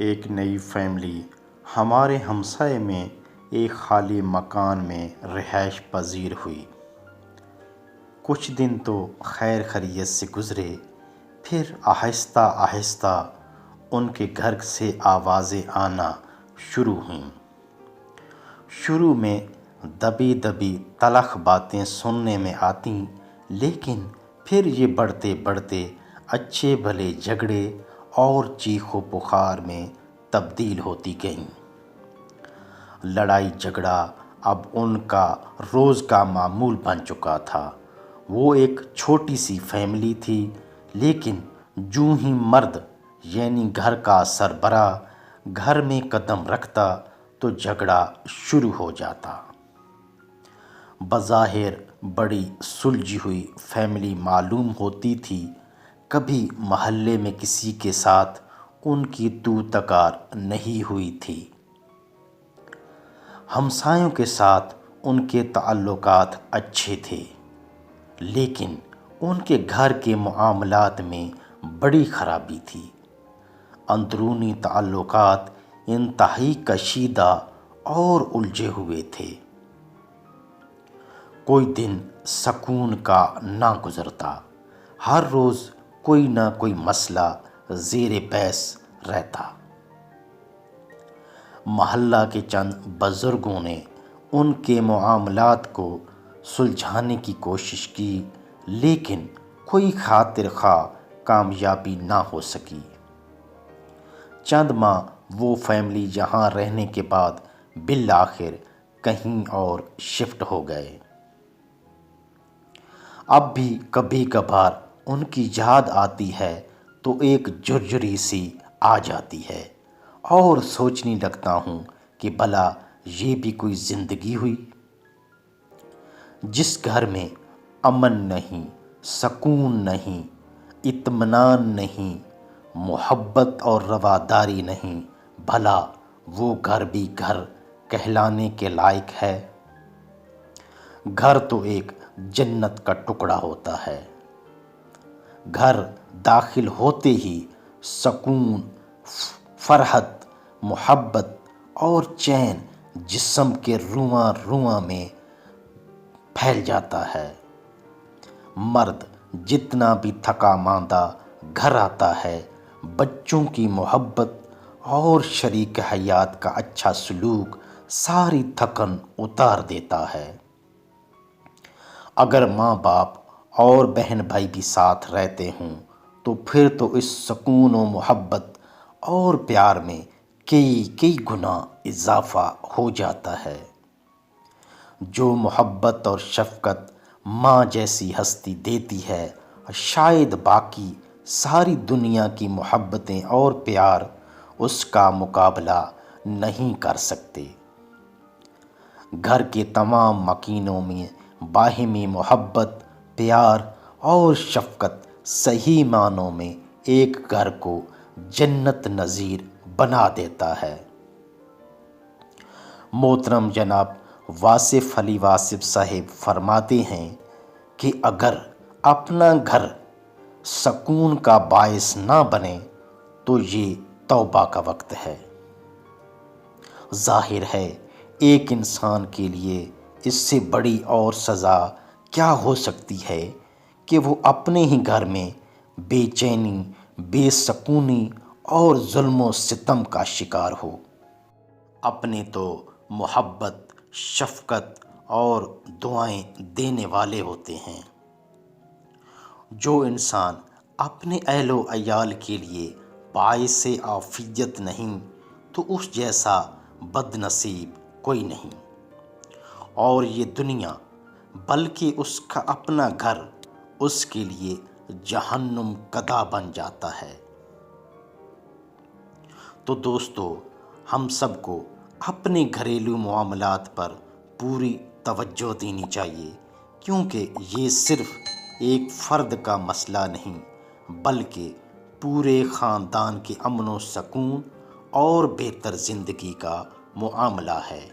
ایک نئی فیملی ہمارے ہمسائے میں ایک خالی مکان میں رہائش پذیر ہوئی۔ کچھ دن تو خیر خیریت سے گزرے، پھر آہستہ آہستہ ان کے گھر سے آوازیں آنا شروع ہوئیں۔ شروع میں دبی دبی تلخ باتیں سننے میں آتیں، لیکن پھر یہ بڑھتے بڑھتے اچھے بھلے جھگڑے اور چیخ و پکار میں تبدیل ہوتی گئیں۔ لڑائی جھگڑا اب ان کا روز کا معمول بن چکا تھا۔ وہ ایک چھوٹی سی فیملی تھی، لیکن جوں ہی مرد یعنی گھر کا سربراہ گھر میں قدم رکھتا تو جھگڑا شروع ہو جاتا۔ بظاہر بڑی سلجھی ہوئی فیملی معلوم ہوتی تھی، کبھی محلے میں کسی کے ساتھ ان کی تو تکار نہیں ہوئی تھی۔ ہمسایوں کے ساتھ ان کے تعلقات اچھے تھے، لیکن ان کے گھر کے معاملات میں بڑی خرابی تھی۔ اندرونی تعلقات انتہائی کشیدہ اور الجھے ہوئے تھے۔ کوئی دن سکون کا نہ گزرتا، ہر روز کوئی نہ کوئی مسئلہ زیر بحث رہتا۔ محلہ کے چند بزرگوں نے ان کے معاملات کو سلجھانے کی کوشش کی، لیکن کوئی خاطر خواہ کامیابی نہ ہو سکی۔ چند ماہ وہ فیملی یہاں رہنے کے بعد بالآخر کہیں اور شفٹ ہو گئے۔ اب بھی کبھی کبھار ان کی یاد آتی ہے تو ایک جھرجھری سی آ جاتی ہے اور سوچنے لگتا ہوں کہ بھلا یہ بھی کوئی زندگی ہوئی۔ جس گھر میں امن نہیں، سکون نہیں، اطمینان نہیں، محبت اور رواداری نہیں، بھلا وہ گھر بھی گھر کہلانے کے لائق ہے؟ گھر تو ایک جنت کا ٹکڑا ہوتا ہے۔ گھر داخل ہوتے ہی سکون، فرحت، محبت اور چین جسم کے رواں رواں میں پھیل جاتا ہے۔ مرد جتنا بھی تھکا ماندہ گھر آتا ہے، بچوں کی محبت اور شریک حیات کا اچھا سلوک ساری تھکن اتار دیتا ہے۔ اگر ماں باپ اور بہن بھائی بھی ساتھ رہتے ہوں تو پھر تو اس سکون و محبت اور پیار میں کئی گنا اضافہ ہو جاتا ہے۔ جو محبت اور شفقت ماں جیسی ہستی دیتی ہے، شاید باقی ساری دنیا کی محبتیں اور پیار اس کا مقابلہ نہیں کر سکتے۔ گھر کے تمام مکینوں میں باہمی محبت، پیار اور شفقت صحیح معنوں میں ایک گھر کو جنت نظیر بنا دیتا ہے۔ محترم جناب واصف علی واصف صاحب فرماتے ہیں کہ اگر اپنا گھر سکون کا باعث نہ بنے تو یہ توبہ کا وقت ہے۔ ظاہر ہے ایک انسان کے لیے اس سے بڑی اور سزا کیا ہو سکتی ہے کہ وہ اپنے ہی گھر میں بے چینی، بے سکونی اور ظلم و ستم کا شکار ہو۔ اپنے تو محبت، شفقت اور دعائیں دینے والے ہوتے ہیں۔ جو انسان اپنے اہل و عیال کے لیے باعث عافیت نہیں تو اس جیسا بد نصیب کوئی نہیں، اور یہ دنیا بلکہ اس کا اپنا گھر اس کے لیے جہنم قدہ بن جاتا ہے۔ تو دوستو، ہم سب کو اپنے گھریلو معاملات پر پوری توجہ دینی چاہیے، کیونکہ یہ صرف ایک فرد کا مسئلہ نہیں بلکہ پورے خاندان کے امن و سکون اور بہتر زندگی کا معاملہ ہے۔